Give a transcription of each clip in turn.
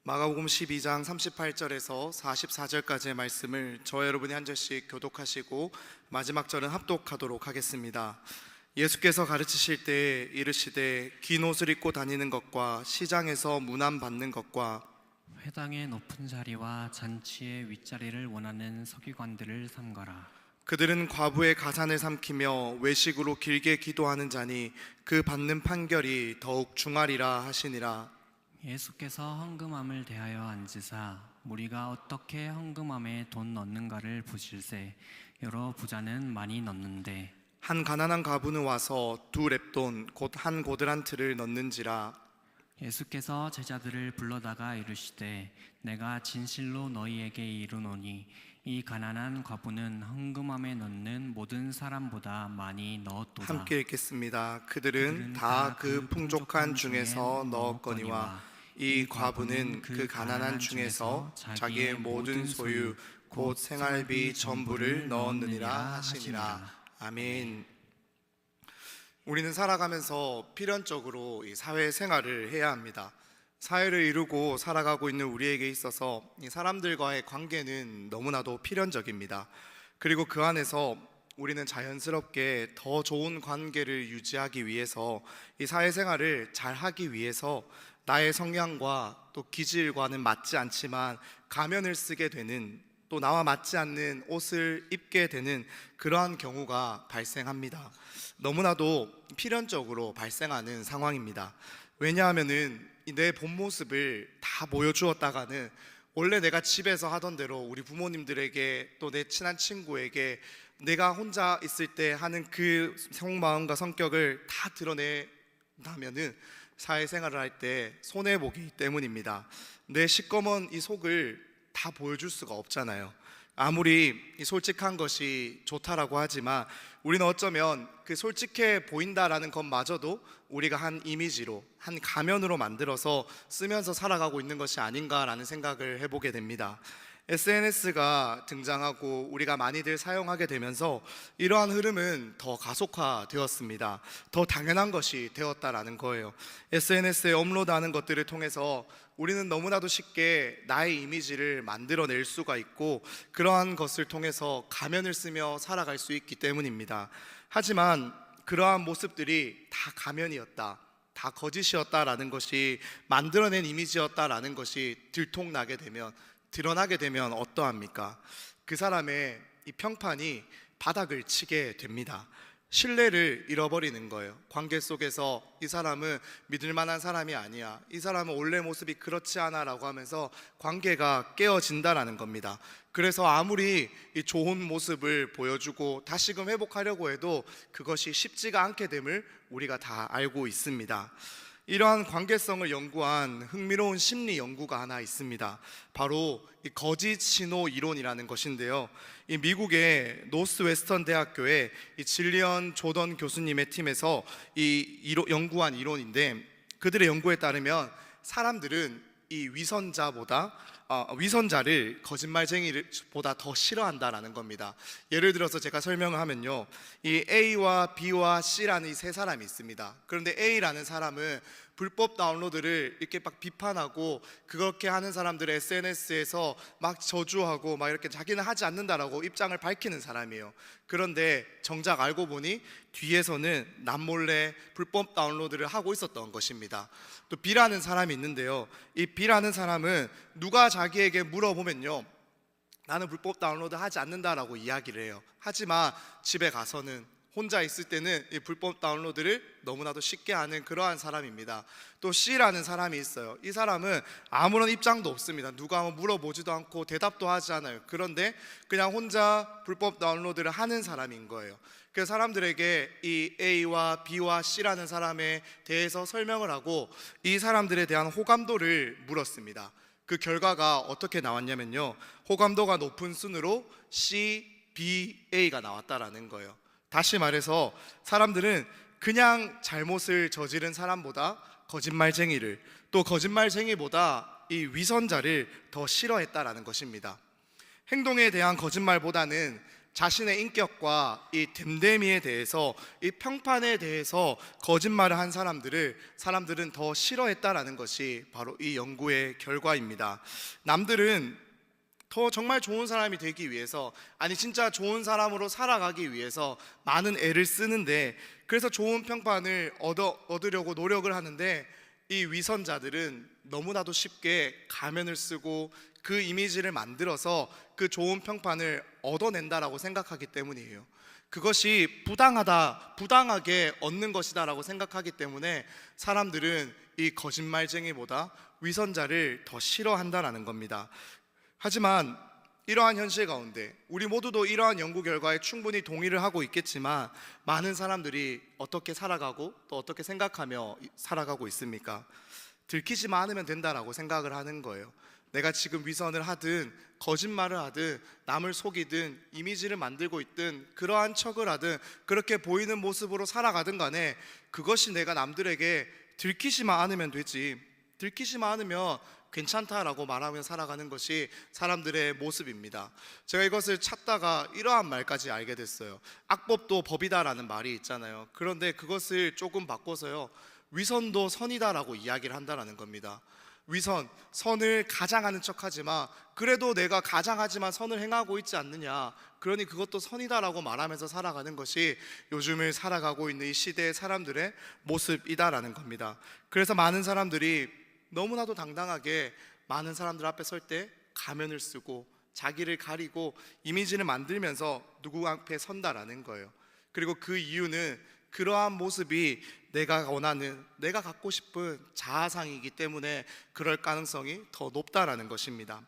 마가복음 12장 38절에서 44절까지의 말씀을 저와 여러분이 한 절씩 교독하시고 마지막 절은 합독하도록 하겠습니다. 예수께서 가르치실 때 이르시되 긴 옷을 입고 다니는 것과 시장에서 문안 받는 것과 회당의 높은 자리와 잔치의 윗자리를 원하는 서기관들을 삼가라. 그들은 과부의 가산을 삼키며 외식으로 길게 기도하는 자니 그 받는 판결이 더욱 중하리라 하시니라. 예수께서 헌금함을 대하여 앉으사 무리가 어떻게 헌금함에 돈 넣는가를 보실세. 여러 부자는 많이 넣는데 한 가난한 과부는 와서 2렙돈 곧 한 고드란트를 넣는지라. 예수께서 제자들을 불러다가 이르시되 내가 진실로 너희에게 이르노니 이 가난한 과부는 헌금함에 넣는 모든 사람보다 많이 넣었도다. 함께 읽겠습니다. 그들은 다 그 풍족한 중에서 넣었거니와 이 과부는 그 가난한 중에서 자기의 모든 소유 곧 생활비 전부를 넣었느니라 하시니라. 아멘. 우리는 살아가면서 필연적으로 이 사회생활을 해야 합니다. 사회를 이루고 살아가고 있는 우리에게 있어서 이 사람들과의 관계는 너무나도 필연적입니다. 그리고 그 안에서 우리는 자연스럽게 더 좋은 관계를 유지하기 위해서 이 사회생활을 잘 하기 위해서 나의 성향과 또 기질과는 맞지 않지만 가면을 쓰게 되는, 또 나와 맞지 않는 옷을 입게 되는 그러한 경우가 발생합니다. 너무나도 필연적으로 발생하는 상황입니다. 왜냐하면은 내 본 모습을 다 보여주었다가는 원래 내가 집에서 하던 대로 우리 부모님들에게 또 내 친한 친구에게 내가 혼자 있을 때 하는 그 속마음과 성격을 다 드러낸다면은 사회생활을 할 때 손해보기 때문입니다. 내 시꺼먼 이 속을 다 보여줄 수가 없잖아요. 아무리 이 솔직한 것이 좋다라고 하지만 우리는 어쩌면 그 솔직해 보인다라는 것마저도 우리가 한 이미지로, 한 가면으로 만들어서 쓰면서 살아가고 있는 것이 아닌가라는 생각을 해보게 됩니다. SNS가 등장하고 우리가 많이들 사용하게 되면서 이러한 흐름은 더 가속화되었습니다. 더 당연한 것이 되었다라는 거예요. SNS에 업로드하는 것들을 통해서 우리는 너무나도 쉽게 나의 이미지를 만들어낼 수가 있고 그러한 것을 통해서 가면을 쓰며 살아갈 수 있기 때문입니다. 하지만 그러한 모습들이 다 가면이었다, 다 거짓이었다라는 것이, 만들어낸 이미지였다라는 것이 들통나게 되면, 드러나게 되면 어떠합니까? 그 사람의 이 평판이 바닥을 치게 됩니다. 신뢰를 잃어버리는 거예요. 관계 속에서 이 사람은 믿을 만한 사람이 아니야, 이 사람은 원래 모습이 그렇지 않아 라고 하면서 관계가 깨어진다라는 겁니다. 그래서 아무리 이 좋은 모습을 보여주고 다시금 회복하려고 해도 그것이 쉽지가 않게 됨을 우리가 다 알고 있습니다. 이러한 관계성을 연구한 흥미로운 심리 연구가 하나 있습니다. 바로 이 거짓 신호 이론이라는 것인데요. 이 미국의 노스웨스턴 대학교의 이 질리언 조던 교수님의 팀에서 연구한 이론인데, 그들의 연구에 따르면 사람들은 이 위선자를 거짓말쟁이보다 더 싫어한다라는 겁니다. 예를 들어서 제가 설명을 하면요, 이 A와 B와 C라는 이 세 사람이 있습니다. 그런데 A라는 사람은 불법 다운로드를 이렇게 막 비판하고 그렇게 하는 사람들을 SNS에서 막 저주하고 막 이렇게 자기는 하지 않는다라고 입장을 밝히는 사람이에요. 그런데 정작 알고 보니 뒤에서는 남몰래 불법 다운로드를 하고 있었던 것입니다. 또 B라는 사람이 있는데요, 이 B라는 사람은 누가 자기에게 물어보면요, 나는 불법 다운로드 하지 않는다라고 이야기를 해요. 하지만 집에 가서는, 혼자 있을 때는 이 불법 다운로드를 너무나도 쉽게 하는 그러한 사람입니다. 또 C라는 사람이 있어요. 이 사람은 아무런 입장도 없습니다. 누가 한번 물어보지도 않고 대답도 하지 않아요. 그런데 그냥 혼자 불법 다운로드를 하는 사람인 거예요. 그래서 사람들에게 이 A와 B와 C라는 사람에 대해서 설명을 하고 이 사람들에 대한 호감도를 물었습니다. 그 결과가 어떻게 나왔냐면요, 호감도가 높은 순으로 C, B, A가 나왔다라는 거예요. 다시 말해서 사람들은 그냥 잘못을 저지른 사람보다 거짓말쟁이를, 또 거짓말쟁이보다 이 위선자를 더 싫어했다라는 것입니다. 행동에 대한 거짓말보다는 자신의 인격과 이 됨됨이에 대해서, 이 평판에 대해서 거짓말을 한 사람들은 더 싫어했다라는 것이 바로 이 연구의 결과입니다. 남들은 더 정말 좋은 사람이 되기 위해서, 아니 진짜 좋은 사람으로 살아가기 위해서 많은 애를 쓰는데, 그래서 좋은 평판을 얻으려고 노력을 하는데, 이 위선자들은 너무나도 쉽게 가면을 쓰고 그 이미지를 만들어서 그 좋은 평판을 얻어낸다라고 생각하기 때문이에요. 그것이 부당하게 얻는 것이다라고 생각하기 때문에 사람들은 이 거짓말쟁이보다 위선자를 더 싫어한다라는 겁니다. 하지만 이러한 현실 가운데 우리 모두도 이러한 연구 결과에 충분히 동의를 하고 있겠지만, 많은 사람들이 어떻게 살아가고 또 어떻게 생각하며 살아가고 있습니까? 들키지만 않으면 된다라고 생각을 하는 거예요. 내가 지금 위선을 하든 거짓말을 하든 남을 속이든 이미지를 만들고 있든 그러한 척을 하든 그렇게 보이는 모습으로 살아가든 간에 그것이 내가 남들에게 들키지만 않으면 되지, 들키지만 않으면 괜찮다라고 말하며 살아가는 것이 사람들의 모습입니다. 제가 이것을 찾다가 이러한 말까지 알게 됐어요. 악법도 법이다라는 말이 있잖아요. 그런데 그것을 조금 바꿔서요, 위선도 선이다라고 이야기를 한다라는 겁니다. 위선, 선을 가장하는 척하지만 그래도 내가 가장하지만 선을 행하고 있지 않느냐, 그러니 그것도 선이다라고 말하면서 살아가는 것이 요즘을 살아가고 있는 이 시대의 사람들의 모습이다라는 겁니다. 그래서 많은 사람들이 너무나도 당당하게 많은 사람들 앞에 설 때 가면을 쓰고 자기를 가리고 이미지를 만들면서 누구 앞에 선다라는 거예요. 그리고 그 이유는 그러한 모습이 내가 원하는, 내가 갖고 싶은 자아상이기 때문에 그럴 가능성이 더 높다라는 것입니다.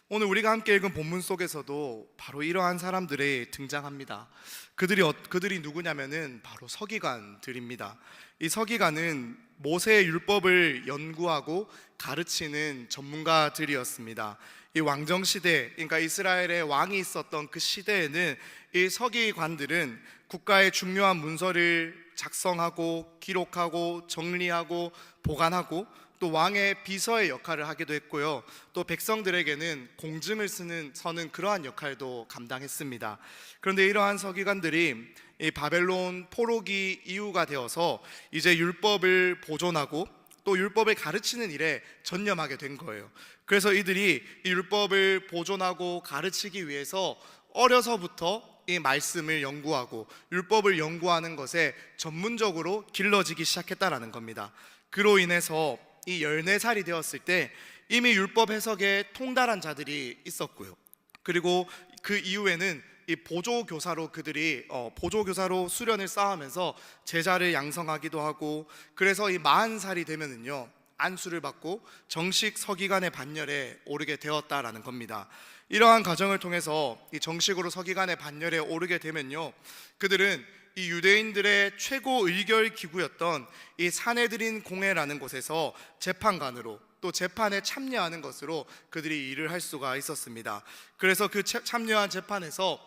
오늘 우리가 함께 읽은 본문 속에서도 바로 이러한 사람들이 등장합니다. 그들이 누구냐면은 바로 서기관들입니다. 이 서기관은 모세의 율법을 연구하고 가르치는 전문가들이었습니다. 이 왕정 시대, 그러니까 이스라엘의 왕이 있었던 그 시대에는 이 서기관들은 국가의 중요한 문서를 작성하고 기록하고 정리하고 보관하고 또 왕의 비서의 역할을 하기도 했고요, 또 백성들에게는 공증을 서는 그러한 역할도 감당했습니다. 그런데 이러한 서기관들이 이 바벨론 포로기 이후가 되어서 이제 율법을 보존하고 또 율법을 가르치는 일에 전념하게 된 거예요. 그래서 이들이 이 율법을 보존하고 가르치기 위해서 어려서부터 이 말씀을 연구하고 율법을 연구하는 것에 전문적으로 길러지기 시작했다라는 겁니다. 그로 인해서 이 14살이 되었을 때 이미 율법 해석에 통달한 자들이 있었고요, 그리고 그 이후에는 이 보조교사로 그들이 보조교사로 수련을 쌓으면서 제자를 양성하기도 하고, 그래서 이 40살이 되면은요 안수를 받고 정식 서기관의 반열에 오르게 되었다라는 겁니다. 이러한 과정을 통해서 이 정식으로 서기관의 반열에 오르게 되면요, 그들은 이 유대인들의 최고 의결 기구였던 이 사내드린 공회라는 곳에서 재판관으로 또 재판에 참여하는 것으로 그들이 일을 할 수가 있었습니다. 그래서 그 참여한 재판에서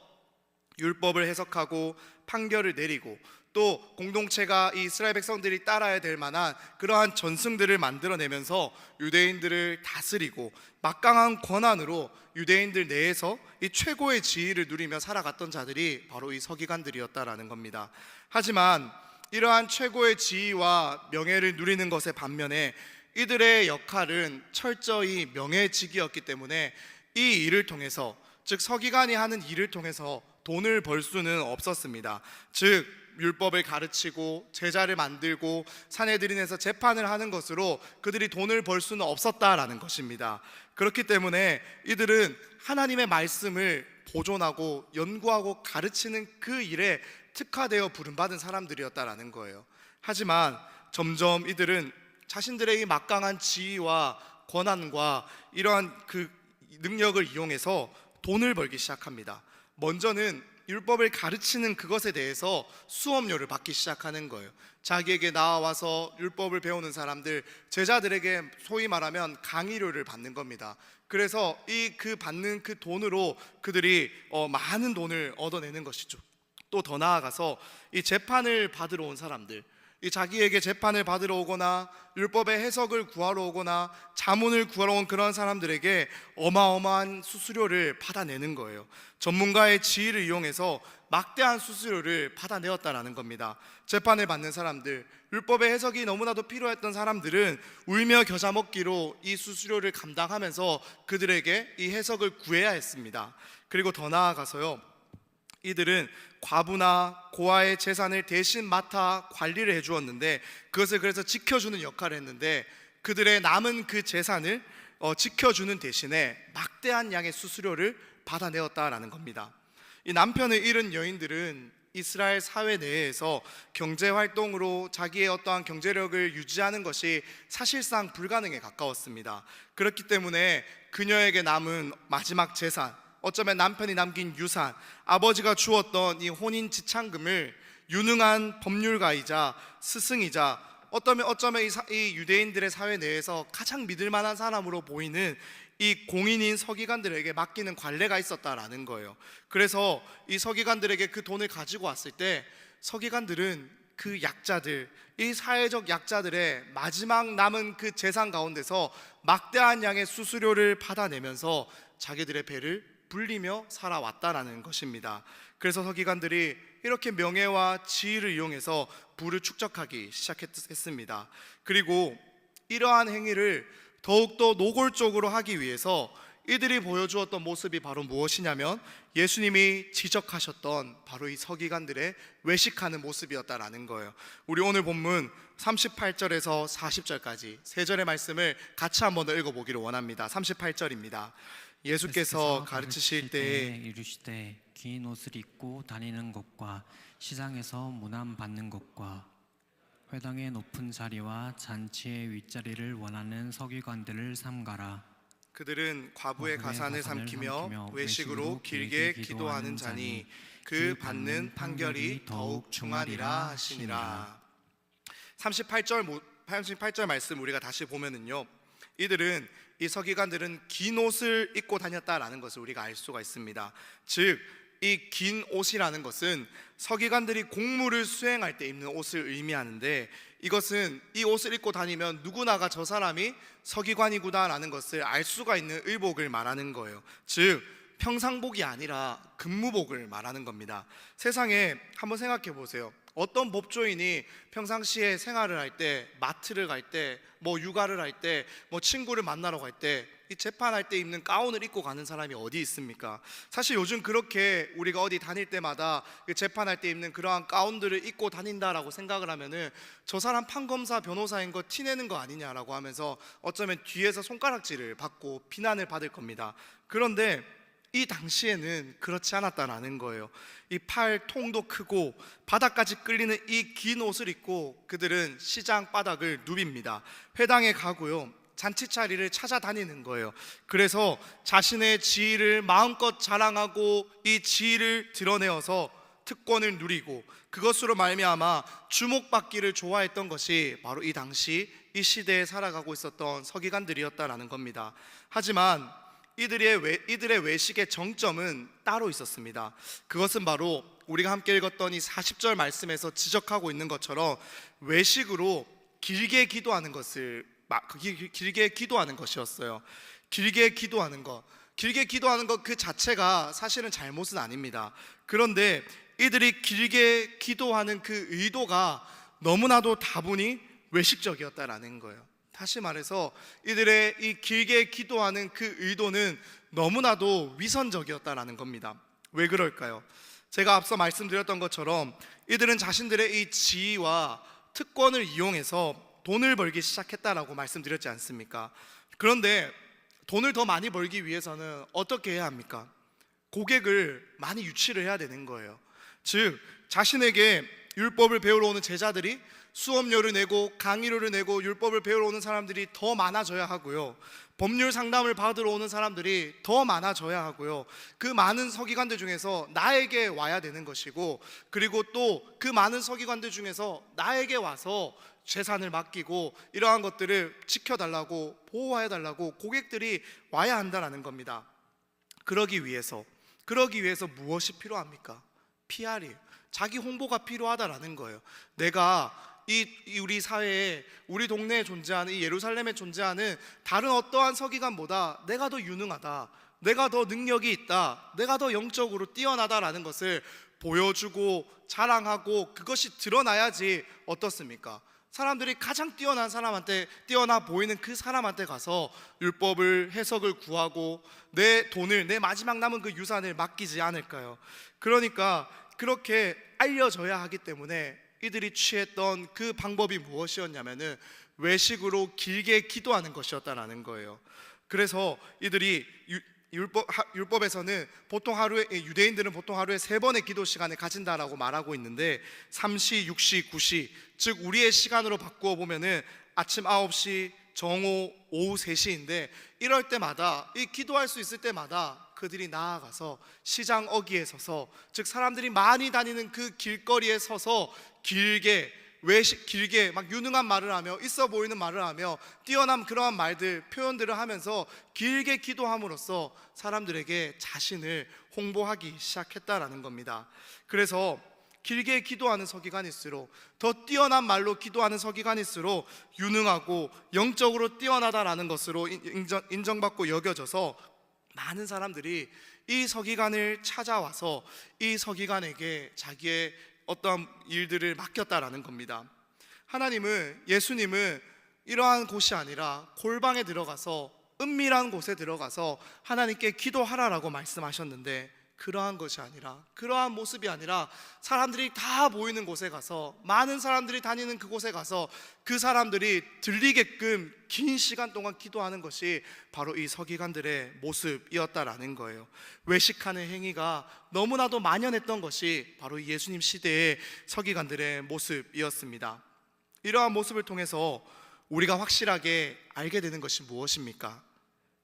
율법을 해석하고 판결을 내리고 또 공동체가 이 이스라엘 백성들이 따라야 될 만한 그러한 전승들을 만들어내면서 유대인들을 다스리고 막강한 권한으로 유대인들 내에서 이 최고의 지위를 누리며 살아갔던 자들이 바로 이 서기관들이었다라는 겁니다. 하지만 이러한 최고의 지위와 명예를 누리는 것의 반면에 이들의 역할은 철저히 명예직이었기 때문에 이 일을 통해서, 즉 서기관이 하는 일을 통해서 돈을 벌 수는 없었습니다. 즉 율법을 가르치고 제자를 만들고 사내들인에서 재판을 하는 것으로 그들이 돈을 벌 수는 없었다라는 것입니다. 그렇기 때문에 이들은 하나님의 말씀을 보존하고 연구하고 가르치는 그 일에 특화되어 부름받은 사람들이었다라는 거예요. 하지만 점점 이들은 자신들의 이 막강한 지위와 권한과 이러한 그 능력을 이용해서 돈을 벌기 시작합니다. 먼저는 율법을 가르치는 그것에 대해서 수업료를 받기 시작하는 거예요. 자기에게 나와서 율법을 배우는 사람들, 제자들에게 소위 말하면 강의료를 받는 겁니다. 그래서 받는 그 돈으로 그들이 많은 돈을 얻어내는 것이죠. 또 더 나아가서 이 재판을 받으러 온 사람들, 이 자기에게 재판을 받으러 오거나 율법의 해석을 구하러 오거나 자문을 구하러 온 그런 사람들에게 어마어마한 수수료를 받아내는 거예요. 전문가의 지위를 이용해서 막대한 수수료를 받아내었다라는 겁니다. 재판을 받는 사람들, 율법의 해석이 너무나도 필요했던 사람들은 울며 겨자 먹기로 이 수수료를 감당하면서 그들에게 이 해석을 구해야 했습니다. 그리고 더 나아가서요, 이들은 과부나 고아의 재산을 대신 맡아 관리를 해주었는데, 그것을 그래서 지켜주는 역할을 했는데, 그들의 남은 그 재산을 지켜주는 대신에 막대한 양의 수수료를 받아내었다라는 겁니다. 이 남편을 잃은 여인들은 이스라엘 사회 내에서 경제활동으로 자기의 어떠한 경제력을 유지하는 것이 사실상 불가능에 가까웠습니다. 그렇기 때문에 그녀에게 남은 마지막 재산, 어쩌면 남편이 남긴 유산, 아버지가 주었던 이 혼인 지참금을 유능한 법률가이자 스승이자 어쩌면 이 유대인들의 사회 내에서 가장 믿을 만한 사람으로 보이는 이 공인인 서기관들에게 맡기는 관례가 있었다라는 거예요. 그래서 이 서기관들에게 그 돈을 가지고 왔을 때 서기관들은 그 약자들, 이 사회적 약자들의 마지막 남은 그 재산 가운데서 막대한 양의 수수료를 받아내면서 자기들의 배를 불리며 살아왔다라는 것입니다. 그래서 서기관들이 이렇게 명예와 지위를 이용해서 부를 축적하기 시작했습니다. 그리고 이러한 행위를 더욱더 노골적으로 하기 위해서 이들이 보여주었던 모습이 바로 무엇이냐면 예수님이 지적하셨던 바로 이 서기관들의 외식하는 모습이었다라는 거예요. 우리 오늘 본문 38절에서 40절까지 세 절의 말씀을 같이 한번 더 읽어보기를 원합니다. 38절입니다. 예수께서 가르치실 때에 이르시되 긴 옷을 입고 다니는 것과 시장에서 문안 받는 것과 회당의 높은 자리와 잔치의 윗자리를 원하는 서기관들을 삼가라. 그들은 과부의 가산을 삼키며 외식으로 길게 기도하는 자니 그 받는 판결이 더욱 중하리라 하시니라. 38절 말씀 우리가 다시 보면은요, 이들은 이 서기관들은 긴 옷을 입고 다녔다라는 것을 우리가 알 수가 있습니다. 즉, 이 긴 옷이라는 것은 서기관들이 공무를 수행할 때 입는 옷을 의미하는데, 이것은 이 옷을 입고 다니면 누구나가 저 사람이 서기관이구나라는 것을 알 수가 있는 의복을 말하는 거예요. 즉, 평상복이 아니라 근무복을 말하는 겁니다. 세상에 한번 생각해 보세요. 어떤 법조인이 평상시에 생활을 할 때, 마트를 갈 때, 육아를 할 때, 친구를 만나러 갈 때 이 재판할 때 입는 가운을 입고 가는 사람이 어디 있습니까? 사실 요즘 그렇게 우리가 어디 다닐 때마다 재판할 때 입는 그러한 가운들을 입고 다닌다라고 생각을 하면은 저 사람 판검사 변호사인 거 티내는 거 아니냐라고 하면서 어쩌면 뒤에서 손가락질을 받고 비난을 받을 겁니다. 그런데 이 당시에는 그렇지 않았다라는 거예요. 이 팔 통도 크고 바닥까지 끌리는 이 긴 옷을 입고 그들은 시장 바닥을 누빕니다. 회당에 가고요, 잔치 자리를 찾아다니는 거예요. 그래서 자신의 지위를 마음껏 자랑하고 이 지위를 드러내어서 특권을 누리고 그것으로 말미암아 주목받기를 좋아했던 것이 바로 이 당시 이 시대에 살아가고 있었던 서기관들이었다라는 겁니다. 하지만 이들의 외식의 정점은 따로 있었습니다. 그것은 바로 우리가 함께 읽었던 이 40절 말씀에서 지적하고 있는 것처럼 외식으로 길게 기도하는 것이었어요. 길게 기도하는 것 그 자체가 사실은 잘못은 아닙니다. 그런데 이들이 길게 기도하는 그 의도가 너무나도 다분히 외식적이었다라는 거예요. 다시 말해서 이들의 이 길게 기도하는 그 의도는 너무나도 위선적이었다라는 겁니다. 왜 그럴까요? 제가 앞서 말씀드렸던 것처럼 이들은 자신들의 이 지위와 특권을 이용해서 돈을 벌기 시작했다라고 말씀드렸지 않습니까? 그런데 돈을 더 많이 벌기 위해서는 어떻게 해야 합니까? 고객을 많이 유치를 해야 되는 거예요. 즉, 자신에게 율법을 배우러 오는 제자들이 수업료를 내고 강의료를 내고 율법을 배우러 오는 사람들이 더 많아져야 하고요, 법률 상담을 받으러 오는 사람들이 더 많아져야 하고요, 그 많은 서기관들 중에서 나에게 와야 되는 것이고, 그리고 또 그 많은 서기관들 중에서 나에게 와서 재산을 맡기고 이러한 것들을 지켜달라고, 보호해달라고 고객들이 와야 한다는 겁니다. 그러기 위해서 무엇이 필요합니까? PR이에요. 자기 홍보가 필요하다라는 거예요. 내가 우리 사회에, 우리 동네에 존재하는, 이 예루살렘에 존재하는 다른 어떠한 서기관보다 내가 더 유능하다, 내가 더 능력이 있다, 내가 더 영적으로 뛰어나다라는 것을 보여주고 자랑하고 그것이 드러나야지 어떻습니까? 사람들이 가장 뛰어난 사람한테, 뛰어나 보이는 그 사람한테 가서 율법을, 해석을 구하고 내 돈을, 내 마지막 남은 그 유산을 맡기지 않을까요? 그러니까 그렇게 알려져야 하기 때문에 이들이 취했던 그 방법이 무엇이었냐면은 외식으로 길게 기도하는 것이었다라는 거예요. 그래서 이들이 율법에서는 보통 하루에, 유대인들은 보통 하루에 3번의 기도 시간을 가진다라고 말하고 있는데 3시, 6시, 9시, 즉 우리의 시간으로 바꾸어 보면은 아침 9시, 정오, 오후 3시인데 이럴 때마다, 이 기도할 수 있을 때마다 그들이 나아가서 시장 어귀에 서서, 즉 사람들이 많이 다니는 그 길거리에 서서 길게 길게 막 유능한 말을 하며 있어 보이는 말을 하며 뛰어난 그러한 말들, 표현들을 하면서 길게 기도함으로써 사람들에게 자신을 홍보하기 시작했다라는 겁니다. 그래서 길게 기도하는 서기관일수록, 더 뛰어난 말로 기도하는 서기관일수록 유능하고 영적으로 뛰어나다라는 것으로 인정받고 여겨져서 많은 사람들이 이 서기관을 찾아와서 이 서기관에게 자기의 어떠한 일들을 맡겼다라는 겁니다. 예수님은 이러한 곳이 아니라 골방에 들어가서, 은밀한 곳에 들어가서 하나님께 기도하라라고 말씀하셨는데, 그러한 것이 아니라, 그러한 모습이 아니라 사람들이 다 모이는 곳에 가서, 많은 사람들이 다니는 그곳에 가서 그 사람들이 들리게끔 긴 시간 동안 기도하는 것이 바로 이 서기관들의 모습이었다라는 거예요. 외식하는 행위가 너무나도 만연했던 것이 바로 예수님 시대의 서기관들의 모습이었습니다. 이러한 모습을 통해서 우리가 확실하게 알게 되는 것이 무엇입니까?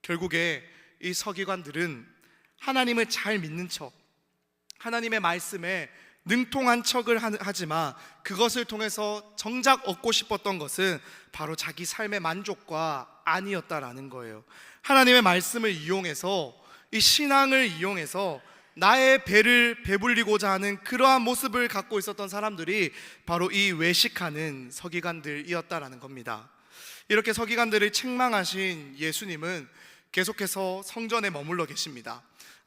결국에 이 서기관들은 하나님을 잘 믿는 척, 하나님의 말씀에 능통한 척을 하지만 그것을 통해서 정작 얻고 싶었던 것은 바로 자기 삶의 만족과 아니었다라는 거예요. 하나님의 말씀을 이용해서, 이 신앙을 이용해서 나의 배를 배불리고자 하는 그러한 모습을 갖고 있었던 사람들이 바로 이 외식하는 서기관들이었다라는 겁니다. 이렇게 서기관들을 책망하신 예수님은 계속해서 성전에 머물러 계십니다.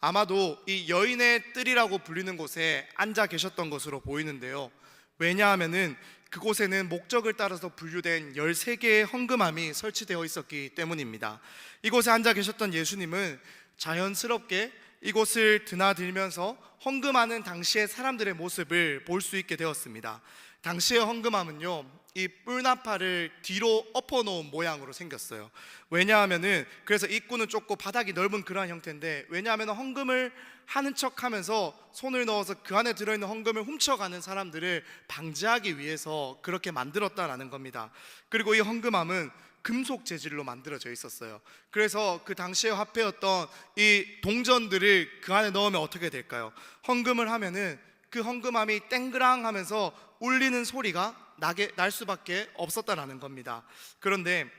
아마도 이 여인의 뜰이라고 불리는 곳에 앉아 계셨던 것으로 보이는데요. 왜냐하면은 그곳에는 목적을 따라서 분류된 13개의 헌금함이 설치되어 있었기 때문입니다. 이곳에 앉아 계셨던 예수님은 자연스럽게 이곳을 드나들면서 헌금하는 당시의 사람들의 모습을 볼 수 있게 되었습니다. 당시의 헌금함은요, 이 뿔나파를 뒤로 엎어놓은 모양으로 생겼어요. 왜냐하면은, 그래서 입구는 좁고 바닥이 넓은 그러한 형태인데, 왜냐하면 헌금을 하는 척하면서 손을 넣어서 그 안에 들어있는 헌금을 훔쳐가는 사람들을 방지하기 위해서 그렇게 만들었다라는 겁니다. 그리고 이 헌금함은 금속 재질로 만들어져 있었어요. 그래서 그 당시의 화폐였던 이 동전들을 그 안에 넣으면 어떻게 될까요? 헌금을 하면은 그 헌금함이 땡그랑 하면서 울리는 소리가 날 수밖에 없었다라는 겁니다. 그런데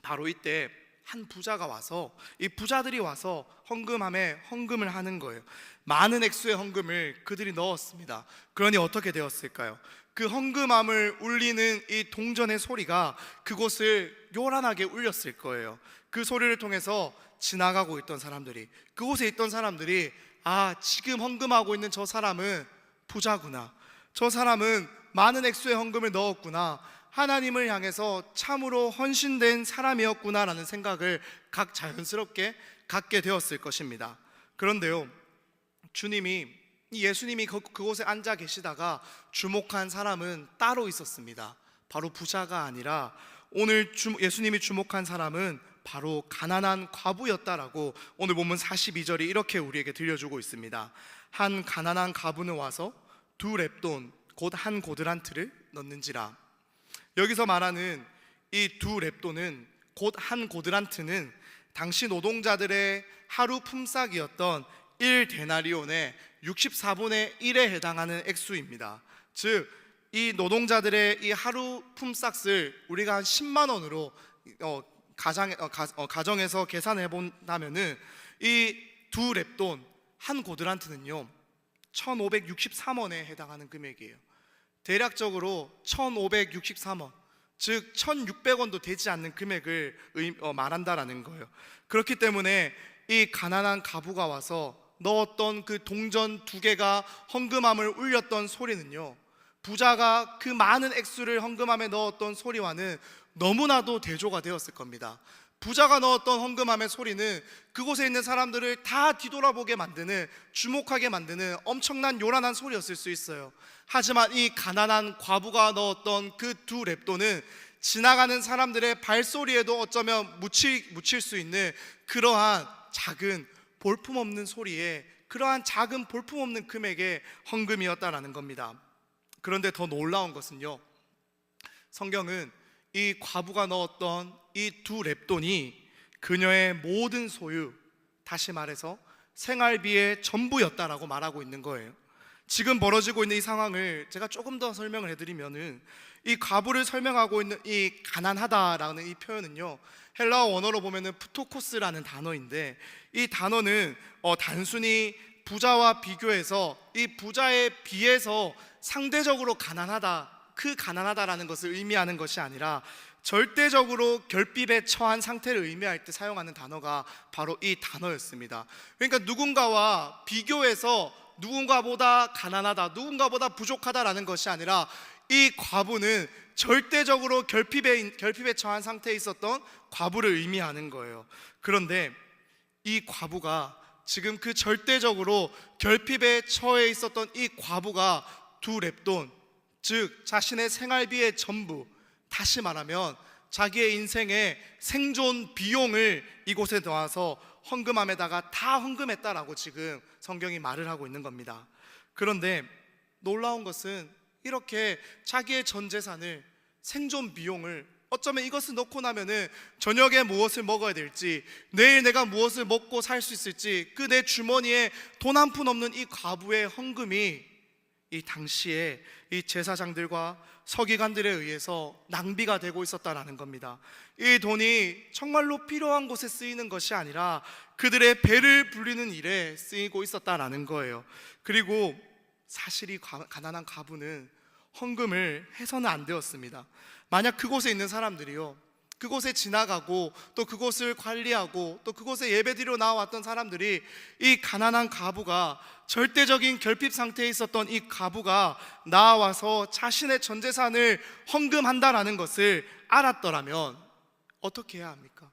바로 이때 한 부자가 와서, 이 부자들이 와서 헌금함에 헌금을 하는 거예요. 많은 액수의 헌금을 그들이 넣었습니다. 그러니 어떻게 되었을까요? 그 헌금함을 울리는 이 동전의 소리가 그곳을 요란하게 울렸을 거예요. 그 소리를 통해서 지나가고 있던 사람들이, 그곳에 있던 사람들이, 아, 지금 헌금하고 있는 저 사람은 부자구나, 저 사람은 많은 액수의 헌금을 넣었구나, 하나님을 향해서 참으로 헌신된 사람이었구나라는 생각을 각 자연스럽게 갖게 되었을 것입니다. 그런데요, 예수님이 그곳에 앉아 계시다가 주목한 사람은 따로 있었습니다. 바로 부자가 아니라 오늘 예수님이 주목한 사람은 바로 가난한 과부였다라고 오늘 본문 42절이 이렇게 우리에게 들려주고 있습니다. 한 가난한 과부는 와서 2렙돈 곧 한 고드란트를 넣는지라. 여기서 말하는 이 2렙돈은, 곧 한 고드란트는 당시 노동자들의 하루 품삯이었던 1데나리온의 64분의 1에 해당하는 액수입니다. 즉, 이 노동자들의 이 하루 품삯을 우리가 한 10만 원으로 가정에서 계산해 본다면은 이 2렙돈 한 고드란트는요 1563원에 해당하는 금액이에요. 대략적으로 1,563원, 즉 1,600원도 되지 않는 금액을 말한다라는 거예요. 그렇기 때문에 이 가난한 가부가 와서 넣었던 그 동전 2개가 헌금함을 울렸던 소리는요, 부자가 그 많은 액수를 헌금함에 넣었던 소리와는 너무나도 대조가 되었을 겁니다. 부자가 넣었던 헌금함의 소리는 그곳에 있는 사람들을 다 뒤돌아보게 만드는, 주목하게 만드는 엄청난 요란한 소리였을 수 있어요. 하지만 이 가난한 과부가 넣었던 그 2랩돈은 지나가는 사람들의 발소리에도 어쩌면 묻힐 수 있는 그러한 작은 볼품없는 소리에, 그러한 작은 볼품없는 금액의 헌금이었다라는 겁니다. 그런데 더 놀라운 것은요, 성경은 이 과부가 넣었던 이 2랩돈이 그녀의 모든 소유, 다시 말해서 생활비의 전부였다라고 말하고 있는 거예요. 지금 벌어지고 있는 이 상황을 제가 조금 더 설명을 해드리면은, 이 과부를 설명하고 있는 이 가난하다라는 이 표현은요, 헬라어 원어로 보면은 푸토코스라는 단어인데, 이 단어는 단순히 부자와 비교해서 이 부자에 비해서 상대적으로 가난하다, 그 가난하다라는 것을 의미하는 것이 아니라 절대적으로 결핍에 처한 상태를 의미할 때 사용하는 단어가 바로 이 단어였습니다. 그러니까 누군가와 비교해서 누군가보다 가난하다, 누군가보다 부족하다라는 것이 아니라 이 과부는 절대적으로 결핍에 처한 상태에 있었던 과부를 의미하는 거예요. 그런데 이 과부가 지금 그 절대적으로 결핍에 처해 있었던 이 과부가 2랩돈, 즉 자신의 생활비의 전부, 다시 말하면 자기의 인생의 생존 비용을 이곳에 놓아서 헌금함에다가 다 헌금했다라고 지금 성경이 말을 하고 있는 겁니다. 그런데 놀라운 것은 이렇게 자기의 전 재산을, 생존 비용을, 어쩌면 이것을 넣고 나면은 저녁에 무엇을 먹어야 될지, 내일 내가 무엇을 먹고 살 수 있을지, 그 내 주머니에 돈 한 푼 없는 이 과부의 헌금이 이 당시에 이 제사장들과 서기관들에 의해서 낭비가 되고 있었다라는 겁니다. 이 돈이 정말로 필요한 곳에 쓰이는 것이 아니라 그들의 배를 불리는 일에 쓰이고 있었다라는 거예요. 그리고 사실 이 가난한 과부는 헌금을 해서는 안 되었습니다. 만약 그곳에 있는 사람들이요, 그곳에 지나가고 또 그곳을 관리하고 또 그곳에 예배드리러 나왔던 사람들이 이 가난한 과부가, 절대적인 결핍 상태에 있었던 이 과부가 나와서 자신의 전 재산을 헌금한다라는 것을 알았더라면 어떻게 해야 합니까?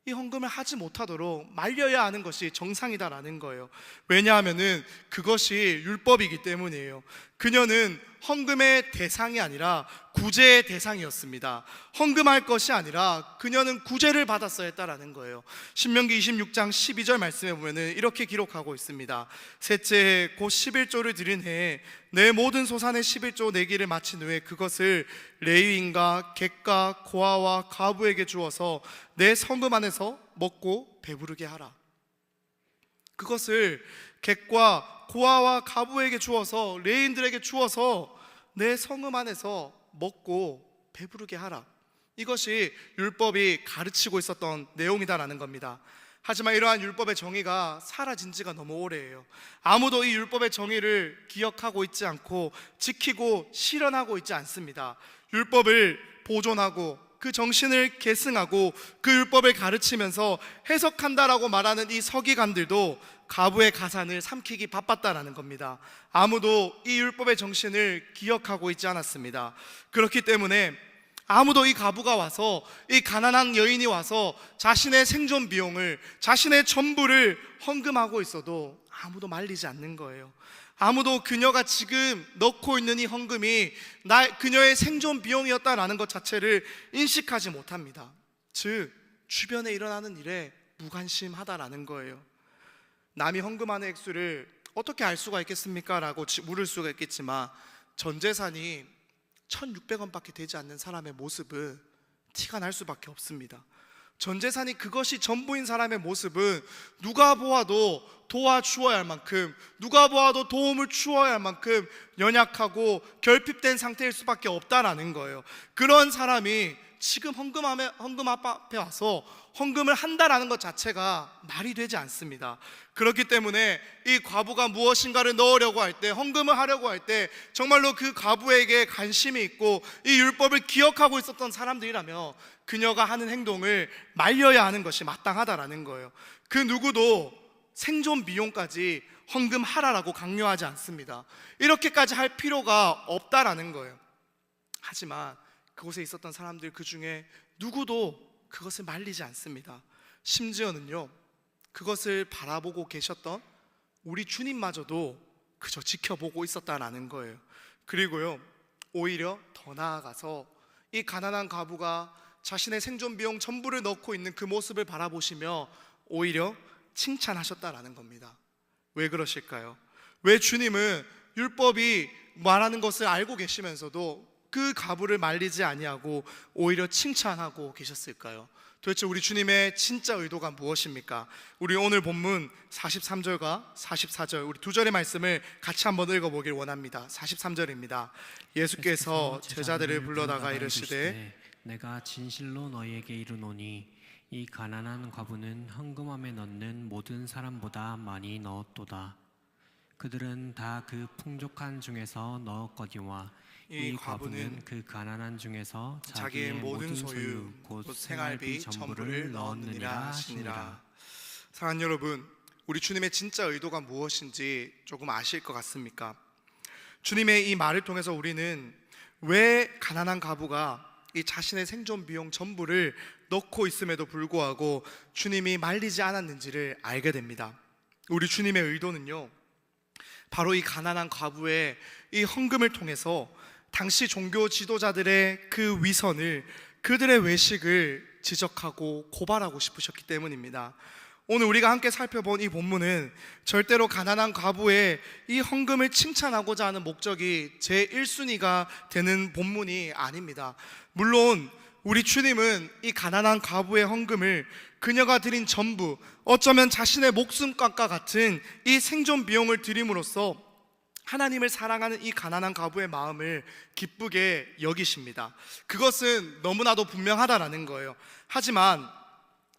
이 헌금을 하지 못하도록 말려야 하는 것이 정상이다라는 거예요. 왜냐하면은 그것이 율법이기 때문이에요. 그녀는 헌금의 대상이 아니라 구제의 대상이었습니다. 헌금할 것이 아니라 그녀는 구제를 받았어야 했다라는 거예요. 신명기 26장 12절 말씀에 보면은 이렇게 기록하고 있습니다. 셋째 해 곧 11조를 드린 해에 내 모든 소산의 11조 내기를 마친 후에 그것을 레위인과 객과 고아와 과부에게 주어서 내 성금 안에서 먹고 배부르게 하라. 그것을 객과 고아와 과부에게 주어서, 레위인들에게 주어서 내 성금 안에서 먹고 배부르게 하라. 이것이 율법이 가르치고 있었던 내용이다라는 겁니다. 하지만 이러한 율법의 정의가 사라진 지가 너무 오래예요. 아무도 이 율법의 정의를 기억하고 있지 않고 지키고 실현하고 있지 않습니다. 율법을 보존하고 그 정신을 계승하고 그 율법을 가르치면서 해석한다라고 말하는 이 서기관들도 과부의 가산을 삼키기 바빴다라는 겁니다. 아무도 이 율법의 정신을 기억하고 있지 않았습니다. 그렇기 때문에 아무도 이 과부가 와서, 이 가난한 여인이 와서 자신의 생존 비용을, 자신의 전부를 헌금하고 있어도 아무도 말리지 않는 거예요. 아무도 그녀가 지금 넣고 있는 이 헌금이 그녀의 생존 비용이었다라는 것 자체를 인식하지 못합니다. 즉 주변에 일어나는 일에 무관심하다라는 거예요. 남이 헌금하는 액수를 어떻게 알 수가 있겠습니까? 라고 물을 수가 있겠지만 전 재산이 1,600원밖에 되지 않는 사람의 모습은 티가 날 수밖에 없습니다. 전 재산이 그것이 전부인 사람의 모습은 누가 보아도 도와주어야 할 만큼, 누가 보아도 도움을 주어야 할 만큼 연약하고 결핍된 상태일 수밖에 없다라는 거예요. 그런 사람이 지금 헌금 앞에 와서 헌금을 한다라는 것 자체가 말이 되지 않습니다. 그렇기 때문에 이 과부가 무엇인가를 넣으려고 할 때, 헌금을 하려고 할 때 정말로 그 과부에게 관심이 있고 이 율법을 기억하고 있었던 사람들이라면 그녀가 하는 행동을 말려야 하는 것이 마땅하다라는 거예요. 그 누구도 생존 비용까지 헌금하라라고 강요하지 않습니다. 이렇게까지 할 필요가 없다라는 거예요. 하지만 그곳에 있었던 사람들 그 중에 누구도 그것을 말리지 않습니다. 심지어는요, 그것을 바라보고 계셨던 우리 주님마저도 그저 지켜보고 있었다라는 거예요. 그리고요, 오히려 더 나아가서 이 가난한 과부가 자신의 생존 비용 전부를 넣고 있는 그 모습을 바라보시며 오히려 칭찬하셨다라는 겁니다. 왜 그러실까요? 왜 주님은 율법이 말하는 것을 알고 계시면서도 그 과부를 말리지 아니하고 오히려 칭찬하고 계셨을까요? 도대체 우리 주님의 진짜 의도가 무엇입니까? 우리 오늘 본문 43절과 44절 우리 두 절의 말씀을 같이 한번 읽어보길 원합니다. 43절입니다. 예수께서 제자들을 불러다가 이르시되 내가 진실로 너희에게 이르노니 이 가난한 과부는 헌금함에 넣는 모든 사람보다 많이 넣었도다. 그들은 다 그 풍족한 중에서 넣었거니와 이 과부는 그 가난한 중에서 자기의 모든 소유 곧 생활비 전부를 넣었느니라 하시니라. 사랑하는 여러분, 우리 주님의 진짜 의도가 무엇인지 조금 아실 것 같습니까? 주님의 이 말을 통해서 우리는 왜 가난한 과부가 이 자신의 생존 비용 전부를 넣고 있음에도 불구하고 주님이 말리지 않았는지를 알게 됩니다. 우리 주님의 의도는요, 바로 이 가난한 과부의 이 헌금을 통해서 당시 종교 지도자들의 그 위선을, 그들의 외식을 지적하고 고발하고 싶으셨기 때문입니다. 오늘 우리가 함께 살펴본 이 본문은 절대로 가난한 과부의 이 헌금을 칭찬하고자 하는 목적이 제1순위가 되는 본문이 아닙니다. 물론 우리 주님은 이 가난한 과부의 헌금을 그녀가 드린 전부, 어쩌면 자신의 목숨값과 같은 이 생존 비용을 드림으로써 하나님을 사랑하는 이 가난한 과부의 마음을 기쁘게 여기십니다. 그것은 너무나도 분명하다라는 거예요. 하지만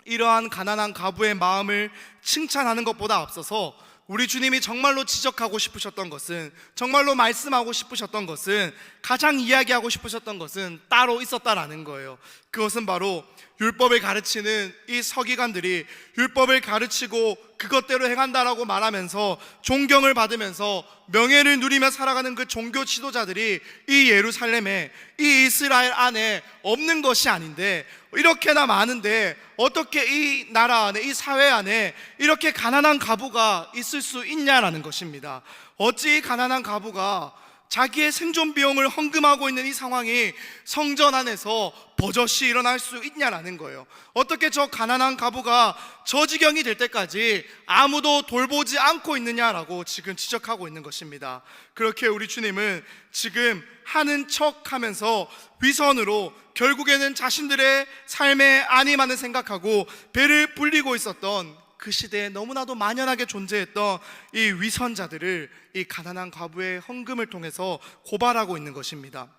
이러한 가난한 과부의 마음을 칭찬하는 것보다 앞서서 우리 주님이 정말로 지적하고 싶으셨던 것은, 정말로 말씀하고 싶으셨던 것은, 가장 이야기하고 싶으셨던 것은 따로 있었다라는 거예요. 그것은 바로 율법을 가르치는 이 서기관들이 율법을 가르치고 그것대로 행한다라고 말하면서 존경을 받으면서 명예를 누리며 살아가는 그 종교 지도자들이 이 예루살렘에, 이 이스라엘 안에 없는 것이 아닌데, 이렇게나 많은데 어떻게 이 나라 안에, 이 사회 안에 이렇게 가난한 과부가 있을 수 있냐라는 것입니다. 어찌 이 가난한 과부가 자기의 생존 비용을 헌금하고 있는 이 상황이 성전 안에서 버젓이 일어날 수 있냐라는 거예요. 어떻게 저 가난한 과부가 저 지경이 될 때까지 아무도 돌보지 않고 있느냐라고 지금 지적하고 있는 것입니다. 그렇게 우리 주님은 지금 하는 척 하면서 위선으로 결국에는 자신들의 삶에 안위만을 생각하고 배를 불리고 있었던 그 시대에 너무나도 만연하게 존재했던 이 위선자들을 이 가난한 과부의 헌금을 통해서 고발하고 있는 것입니다.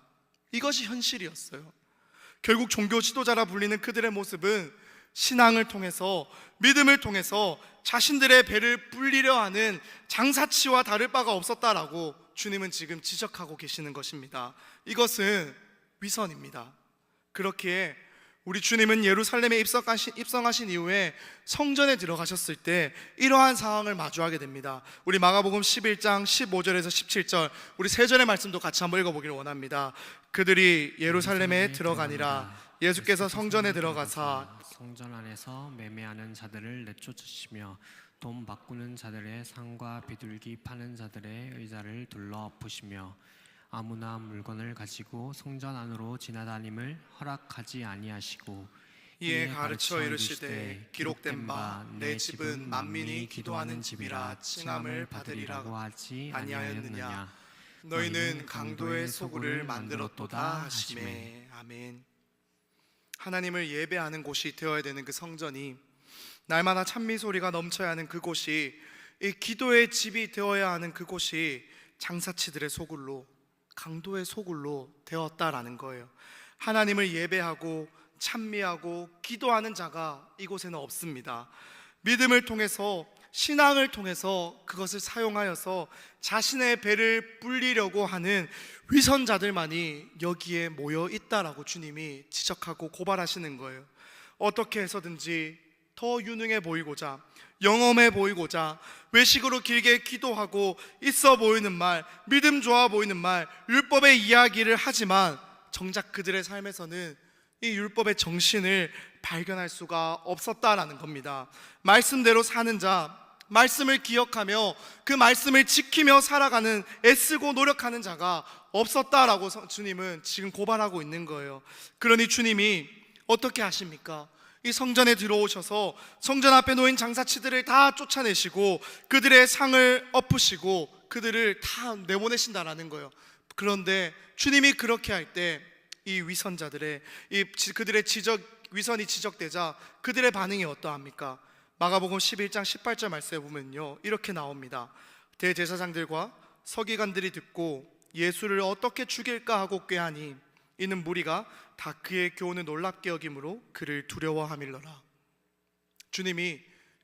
이것이 현실이었어요. 결국 종교 지도자라 불리는 그들의 모습은 신앙을 통해서, 믿음을 통해서 자신들의 배를 불리려 하는 장사치와 다를 바가 없었다라고 주님은 지금 지적하고 계시는 것입니다. 이것은 위선입니다. 그렇기에 우리 주님은 예루살렘에 입성하신 이후에 성전에 들어가셨을 때 이러한 상황을 마주하게 됩니다. 우리 마가복음 11장 15절에서 17절 우리 세 절의 말씀도 같이 한번 읽어보기를 원합니다. 그들이 예루살렘에 들어가니라. 예수께서 성전에 들어가사 성전 안에서 매매하는 자들을 내쫓으시며 돈 바꾸는 자들의 상과 비둘기 파는 자들의 의자를 둘러 엎으시며 아무나 물건을 가지고 성전 안으로 지나다님을 허락하지 아니하시고 이에 가르쳐 이르시되 기록된 바 내 집은 만민이 기도하는 집이라 칭함을 받으리라고 하지 아니하였느냐. 너희는 강도의 소굴을 만들었도다 하시매. 아멘. 하나님을 예배하는 곳이 되어야 되는 그 성전이, 날마다 찬미 소리가 넘쳐야 하는 그곳이, 이 기도의 집이 되어야 하는 그곳이 장사치들의 소굴로, 강도의 소굴로 되었다라는 거예요. 하나님을 예배하고 찬미하고 기도하는 자가 이곳에는 없습니다. 믿음을 통해서, 신앙을 통해서 그것을 사용하여서 자신의 배를 불리려고 하는 위선자들만이 여기에 모여 있다라고 주님이 지적하고 고발하시는 거예요. 어떻게 해서든지 더 유능해 보이고자, 영험해 보이고자 외식으로 길게 기도하고 있어 보이는 말, 믿음 좋아 보이는 말, 율법의 이야기를 하지만 정작 그들의 삶에서는 이 율법의 정신을 발견할 수가 없었다라는 겁니다. 말씀대로 사는 자, 말씀을 기억하며 그 말씀을 지키며 살아가는, 애쓰고 노력하는 자가 없었다라고 주님은 지금 고발하고 있는 거예요. 그러니 주님이 어떻게 하십니까? 이 성전에 들어오셔서 성전 앞에 놓인 장사치들을 다 쫓아내시고 그들의 상을 엎으시고 그들을 다 내보내신다라는 거예요. 그런데 주님이 그렇게 할 때 이 위선자들의, 그들의 위선이 지적되자 그들의 반응이 어떠합니까? 마가복음 11장 18절 말씀에 보면요, 이렇게 나옵니다. 대제사장들과 서기관들이 듣고 예수를 어떻게 죽일까 하고 꾀하니 이는 무리가 다 그의 교훈을 놀랍게 여김으로 그를 두려워하밀러라. 주님이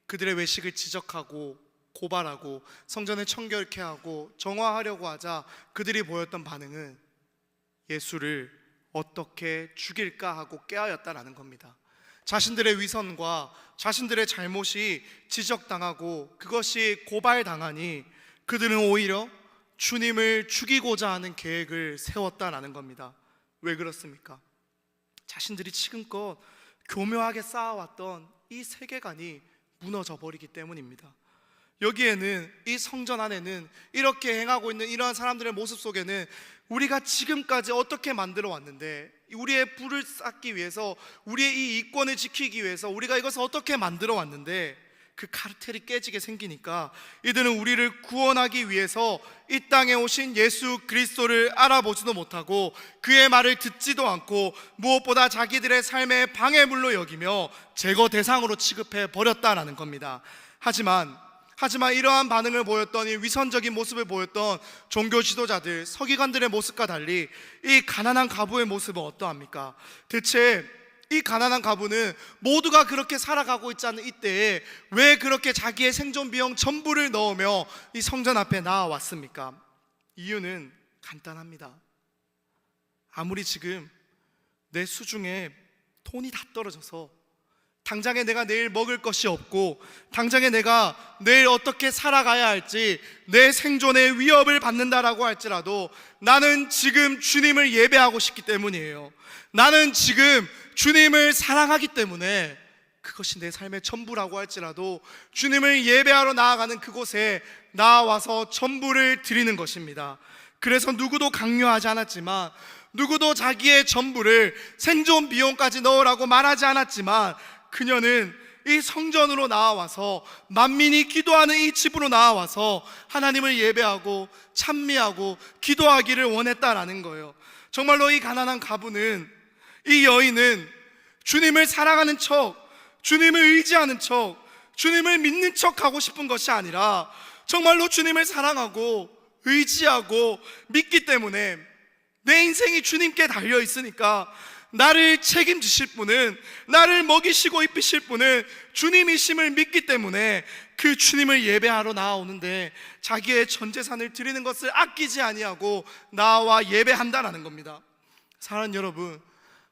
그들의 외식을 지적하고 고발하고 성전을 청결케 하고 정화하려고 하자 그들이 보였던 반응은 예수를 어떻게 죽일까 하고 꾀하였다라는 겁니다. 자신들의 위선과 자신들의 잘못이 지적당하고 그것이 고발당하니 그들은 오히려 주님을 죽이고자 하는 계획을 세웠다라는 겁니다. 왜 그렇습니까? 자신들이 지금껏 교묘하게 쌓아왔던 이 세계관이 무너져 버리기 때문입니다. 여기에는, 이 성전 안에는 이렇게 행하고 있는 이러한 사람들의 모습 속에는 우리가 지금까지 어떻게 만들어 왔는데, 우리의 부를 쌓기 위해서, 우리의 이 이권을 지키기 위해서 우리가 이것을 어떻게 만들어 왔는데 그 카르텔이 깨지게 생기니까 이들은 우리를 구원하기 위해서 이 땅에 오신 예수 그리스도를 알아보지도 못하고 그의 말을 듣지도 않고 무엇보다 자기들의 삶의 방해물로 여기며 제거 대상으로 취급해 버렸다라는 겁니다. 하지만 이러한 반응을 보였던, 이 위선적인 모습을 보였던 종교 지도자들, 서기관들의 모습과 달리 이 가난한 과부의 모습은 어떠합니까? 대체 이 가난한 과부는 모두가 그렇게 살아가고 있지 않은 이때에 왜 그렇게 자기의 생존 비용 전부를 넣으며 이 성전 앞에 나와왔습니까? 이유는 간단합니다. 아무리 지금 내 수중에 돈이 다 떨어져서 당장에 내가 내일 먹을 것이 없고 당장에 내가 내일 어떻게 살아가야 할지 내 생존의 위협을 받는다라고 할지라도 나는 지금 주님을 예배하고 싶기 때문이에요. 나는 지금 주님을 사랑하기 때문에 그것이 내 삶의 전부라고 할지라도 주님을 예배하러 나아가는 그곳에 나와서 전부를 드리는 것입니다. 그래서 누구도 강요하지 않았지만, 누구도 자기의 전부를 생존 비용까지 넣으라고 말하지 않았지만, 그녀는 이 성전으로 나와서, 만민이 기도하는 이 집으로 나와서 하나님을 예배하고 찬미하고 기도하기를 원했다라는 거예요. 정말로 이 가난한 과부는, 이 여인은 주님을 사랑하는 척, 주님을 의지하는 척, 주님을 믿는 척 하고 싶은 것이 아니라 정말로 주님을 사랑하고 의지하고 믿기 때문에 내 인생이 주님께 달려 있으니까 나를 책임지실 분은, 나를 먹이시고 입히실 분은 주님이심을 믿기 때문에 그 주님을 예배하러 나아오는데 자기의 전 재산을 드리는 것을 아끼지 아니하고 나와 예배한다라는 겁니다. 사랑하는 여러분,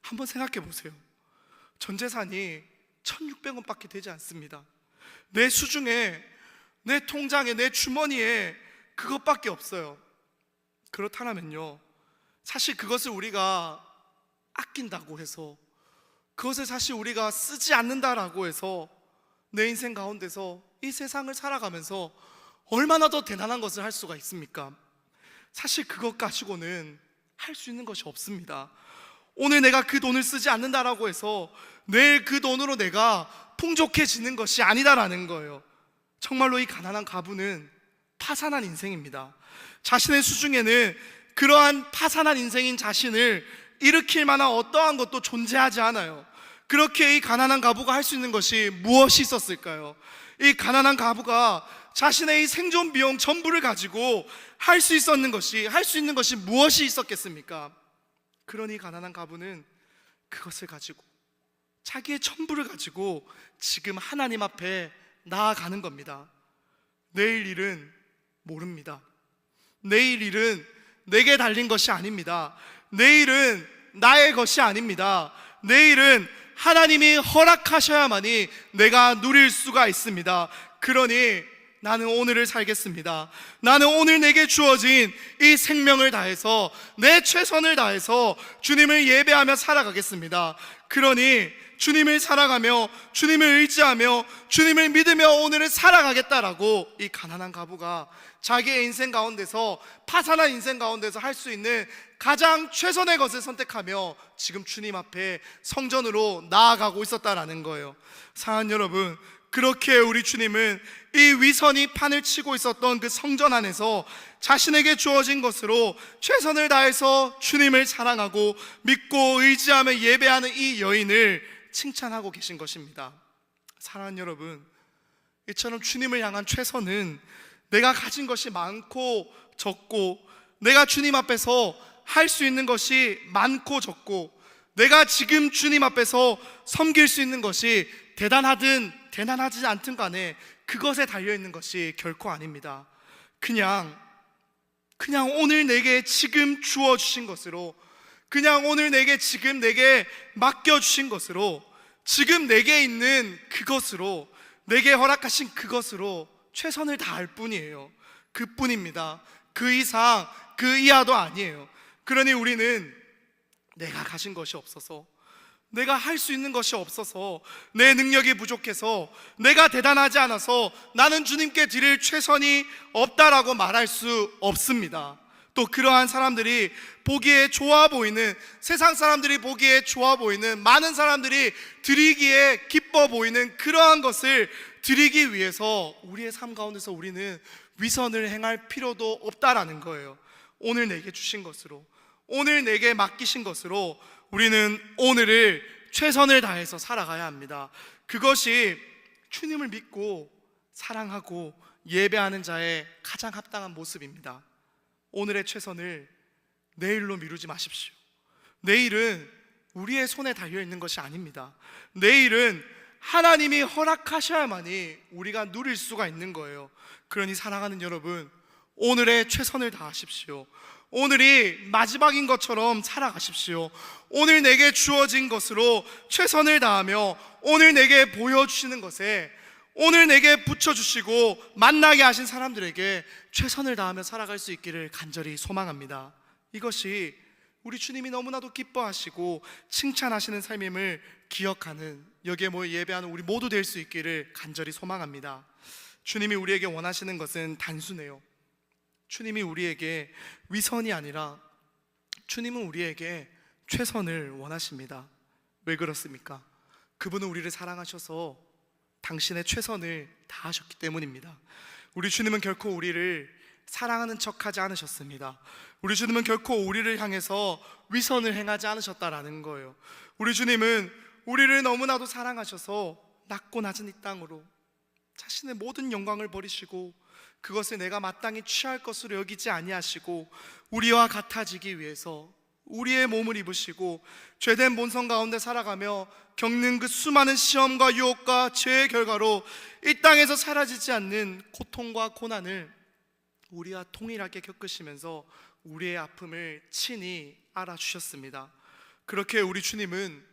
한번 생각해 보세요. 전 재산이 1,600원밖에 되지 않습니다. 내 수중에, 내 통장에, 내 주머니에 그것밖에 없어요. 그렇다면요, 사실 그것을 우리가 아낀다고 해서, 그것을 사실 우리가 쓰지 않는다라고 해서 내 인생 가운데서 이 세상을 살아가면서 얼마나 더 대단한 것을 할 수가 있습니까? 사실 그것 가지고는 할 수 있는 것이 없습니다. 오늘 내가 그 돈을 쓰지 않는다라고 해서 내일 그 돈으로 내가 풍족해지는 것이 아니다라는 거예요. 정말로 이 가난한 과부는 파산한 인생입니다. 자신의 수중에는 그러한 파산한 인생인 자신을 일으킬 만한 어떠한 것도 존재하지 않아요. 그렇게 이 가난한 과부가 할 수 있는 것이 무엇이 있었을까요? 이 가난한 과부가 자신의 이 생존 비용 전부를 가지고 할 수 있는 것이 무엇이 있었겠습니까? 그러니 가난한 과부는 그것을 가지고, 자기의 전부를 가지고 지금 하나님 앞에 나아가는 겁니다. 내일 일은 모릅니다. 내일 일은 내게 달린 것이 아닙니다. 내일은 나의 것이 아닙니다. 내일은 하나님이 허락하셔야만이 내가 누릴 수가 있습니다. 그러니 나는 오늘을 살겠습니다. 나는 오늘 내게 주어진 이 생명을 다해서, 내 최선을 다해서 주님을 예배하며 살아가겠습니다. 그러니 주님을 살아가며, 주님을 의지하며, 주님을 믿으며 오늘을 살아가겠다라고 이 가난한 과부가 자기의 인생 가운데서, 파산한 인생 가운데서 할 수 있는 가장 최선의 것을 선택하며 지금 주님 앞에 성전으로 나아가고 있었다라는 거예요. 사랑하는 여러분, 그렇게 우리 주님은 이 위선이 판을 치고 있었던 그 성전 안에서 자신에게 주어진 것으로 최선을 다해서 주님을 사랑하고 믿고 의지하며 예배하는 이 여인을 칭찬하고 계신 것입니다. 사랑하는 여러분, 이처럼 주님을 향한 최선은 내가 가진 것이 많고 적고, 내가 주님 앞에서 할 수 있는 것이 많고 적고, 내가 지금 주님 앞에서 섬길 수 있는 것이 대단하든 대단하지 않든 간에 그것에 달려있는 것이 결코 아닙니다. 그냥 오늘 내게 지금 주어주신 것으로, 그냥 오늘 내게 지금 내게 맡겨주신 것으로, 지금 내게 있는 그것으로, 내게 허락하신 그것으로 최선을 다할 뿐이에요. 그뿐입니다. 그 이상 그 이하도 아니에요. 그러니 우리는 내가 가진 것이 없어서, 내가 할 수 있는 것이 없어서, 내 능력이 부족해서, 내가 대단하지 않아서 나는 주님께 드릴 최선이 없다라고 말할 수 없습니다. 또 그러한 사람들이 보기에 좋아 보이는, 세상 사람들이 보기에 좋아 보이는, 많은 사람들이 드리기에 기뻐 보이는 그러한 것을 드리기 위해서 우리의 삶 가운데서 우리는 위선을 행할 필요도 없다라는 거예요. 오늘 내게 주신 것으로, 오늘 내게 맡기신 것으로 우리는 오늘을 최선을 다해서 살아가야 합니다. 그것이 주님을 믿고 사랑하고 예배하는 자의 가장 합당한 모습입니다. 오늘의 최선을 내일로 미루지 마십시오. 내일은 우리의 손에 달려있는 것이 아닙니다. 내일은 하나님이 허락하셔야만이 우리가 누릴 수가 있는 거예요. 그러니 사랑하는 여러분, 오늘의 최선을 다하십시오. 오늘이 마지막인 것처럼 살아가십시오. 오늘 내게 주어진 것으로 최선을 다하며, 오늘 내게 보여주시는 것에, 오늘 내게 붙여주시고 만나게 하신 사람들에게 최선을 다하며 살아갈 수 있기를 간절히 소망합니다. 이것이 우리 주님이 너무나도 기뻐하시고 칭찬하시는 삶임을 기억하는, 여기에 모여 예배하는 우리 모두 될 수 있기를 간절히 소망합니다. 주님이 우리에게 원하시는 것은 단순해요. 주님이 우리에게 위선이 아니라 주님은 우리에게 최선을 원하십니다. 왜 그렇습니까? 그분은 우리를 사랑하셔서 당신의 최선을 다하셨기 때문입니다. 우리 주님은 결코 우리를 사랑하는 척하지 않으셨습니다. 우리 주님은 결코 우리를 향해서 위선을 행하지 않으셨다라는 거예요. 우리 주님은 우리를 너무나도 사랑하셔서 낮고 낮은 이 땅으로 자신의 모든 영광을 버리시고 그것을 내가 마땅히 취할 것으로 여기지 아니하시고 우리와 같아지기 위해서 우리의 몸을 입으시고 죄된 본성 가운데 살아가며 겪는 그 수많은 시험과 유혹과 죄의 결과로 이 땅에서 사라지지 않는 고통과 고난을 우리와 동일하게 겪으시면서 우리의 아픔을 친히 알아주셨습니다. 그렇게 우리 주님은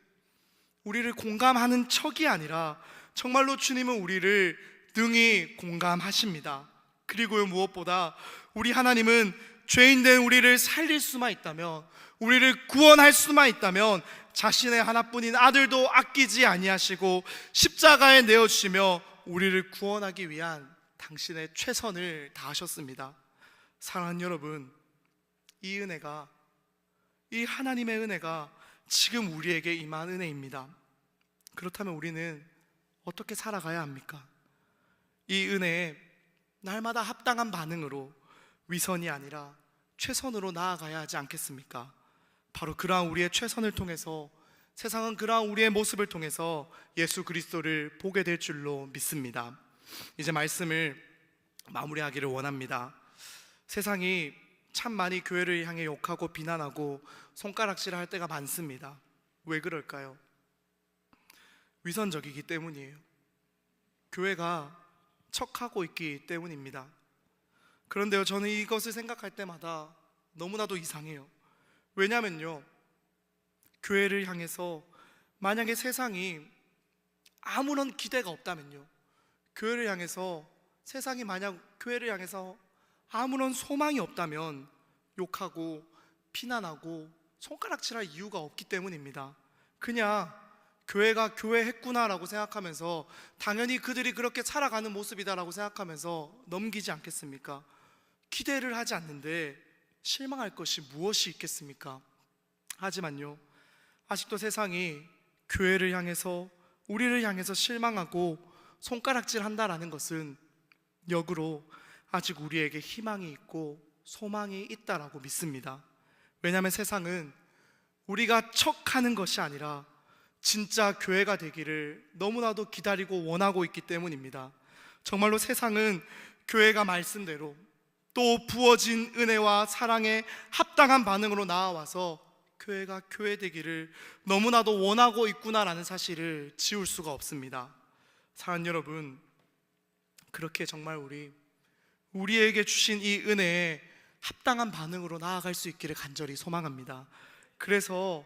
우리를 공감하는 척이 아니라 정말로 주님은 우리를 능히 공감하십니다. 그리고 무엇보다 우리 하나님은 죄인된 우리를 살릴 수만 있다면, 우리를 구원할 수만 있다면 자신의 하나뿐인 아들도 아끼지 아니하시고 십자가에 내어주시며 우리를 구원하기 위한 당신의 최선을 다하셨습니다. 사랑하는 여러분, 이 은혜가, 이 하나님의 은혜가 지금 우리에게 임한 은혜입니다. 그렇다면 우리는 어떻게 살아가야 합니까? 이 은혜에 날마다 합당한 반응으로 위선이 아니라 최선으로 나아가야 하지 않겠습니까? 바로 그러한 우리의 최선을 통해서 세상은 그러한 우리의 모습을 통해서 예수 그리스도를 보게 될 줄로 믿습니다. 이제 말씀을 마무리하기를 원합니다. 세상이 참 많이 교회를 향해 욕하고 비난하고 손가락질할 때가 많습니다. 왜 그럴까요? 위선적이기 때문이에요. 교회가 척하고 있기 때문입니다. 그런데요, 저는 이것을 생각할 때마다 너무나도 이상해요. 왜냐면요, 교회를 향해서 만약에 세상이 아무런 기대가 없다면요, 교회를 향해서 세상이 만약 교회를 향해서 아무런 소망이 없다면 욕하고 비난하고 손가락질할 이유가 없기 때문입니다. 그냥 교회가 교회했구나라고 생각하면서 당연히 그들이 그렇게 살아가는 모습이다라고 생각하면서 넘기지 않겠습니까? 기대를 하지 않는데 실망할 것이 무엇이 있겠습니까? 하지만요, 아직도 세상이 교회를 향해서, 우리를 향해서 실망하고 손가락질 한다라는 것은 역으로 아직 우리에게 희망이 있고 소망이 있다라고 믿습니다. 왜냐하면 세상은 우리가 척하는 것이 아니라 진짜 교회가 되기를 너무나도 기다리고 원하고 있기 때문입니다. 정말로 세상은 교회가 말씀대로 또 부어진 은혜와 사랑에 합당한 반응으로 나아와서 교회가 교회 되기를 너무나도 원하고 있구나라는 사실을 지울 수가 없습니다. 사랑하는 여러분, 그렇게 정말 우리에게 주신 이 은혜에 합당한 반응으로 나아갈 수 있기를 간절히 소망합니다. 그래서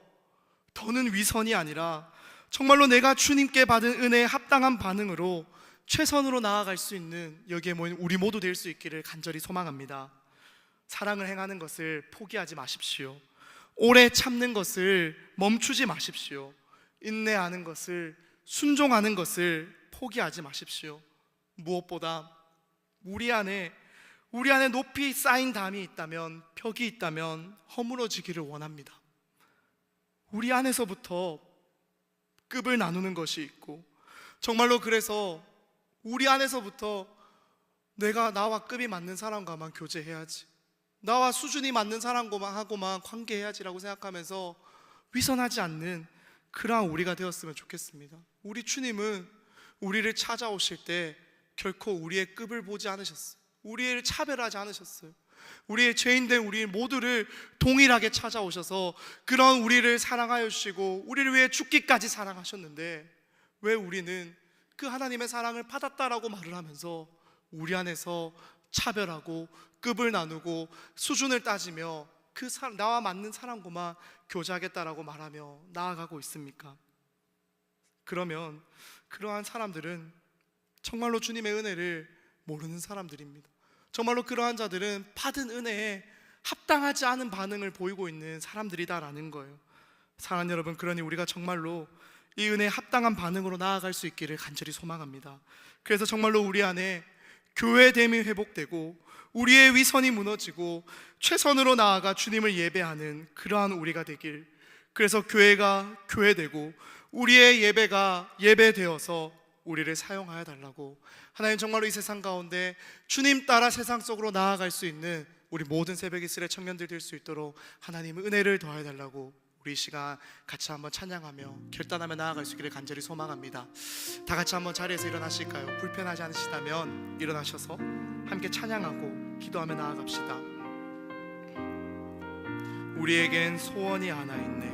더는 위선이 아니라 정말로 내가 주님께 받은 은혜에 합당한 반응으로 최선으로 나아갈 수 있는, 여기에 모인 우리 모두 될 수 있기를 간절히 소망합니다. 사랑을 행하는 것을 포기하지 마십시오. 오래 참는 것을 멈추지 마십시오. 인내하는 것을, 순종하는 것을 포기하지 마십시오. 무엇보다 우리 안에 높이 쌓인 담이 있다면, 벽이 있다면 허물어지기를 원합니다. 우리 안에서부터 급을 나누는 것이 있고, 정말로 그래서 우리 안에서부터 내가 나와 급이 맞는 사람과만 교제해야지, 나와 수준이 맞는 사람하고만 관계해야지라고 생각하면서 위선하지 않는 그러한 우리가 되었으면 좋겠습니다. 우리 주님은 우리를 찾아오실 때 결코 우리의 급을 보지 않으셨어요. 우리를 차별하지 않으셨어요. 우리의 죄인된 우리 모두를 동일하게 찾아오셔서 그런 우리를 사랑하여 주시고 우리를 위해 죽기까지 사랑하셨는데, 왜 우리는 그 하나님의 사랑을 받았다라고 말을 하면서 우리 안에서 차별하고 급을 나누고 수준을 따지며 나와 맞는 사람과만 교제하겠다라고 말하며 나아가고 있습니까? 그러면 그러한 사람들은 정말로 주님의 은혜를 모르는 사람들입니다. 정말로 그러한 자들은 받은 은혜에 합당하지 않은 반응을 보이고 있는 사람들이다라는 거예요. 사랑하는 여러분, 그러니 우리가 정말로 이 은혜에 합당한 반응으로 나아갈 수 있기를 간절히 소망합니다. 그래서 정말로 우리 안에 교회됨이 회복되고 우리의 위선이 무너지고 최선으로 나아가 주님을 예배하는 그러한 우리가 되길, 그래서 교회가 교회되고 우리의 예배가 예배되어서 우리를 사용하여 달라고, 하나님 정말로 이 세상 가운데 주님 따라 세상 속으로 나아갈 수 있는 우리 모든 새벽 이슬의 청년들 될 수 있도록 하나님의 은혜를 더하여 달라고 우리 이 시간 같이 한번 찬양하며 결단하며 나아갈 수 있기를 간절히 소망합니다. 다 같이 한번 자리에서 일어나실까요? 불편하지 않으시다면 일어나셔서 함께 찬양하고 기도하며 나아갑시다. 우리에겐 소원이 하나 있네.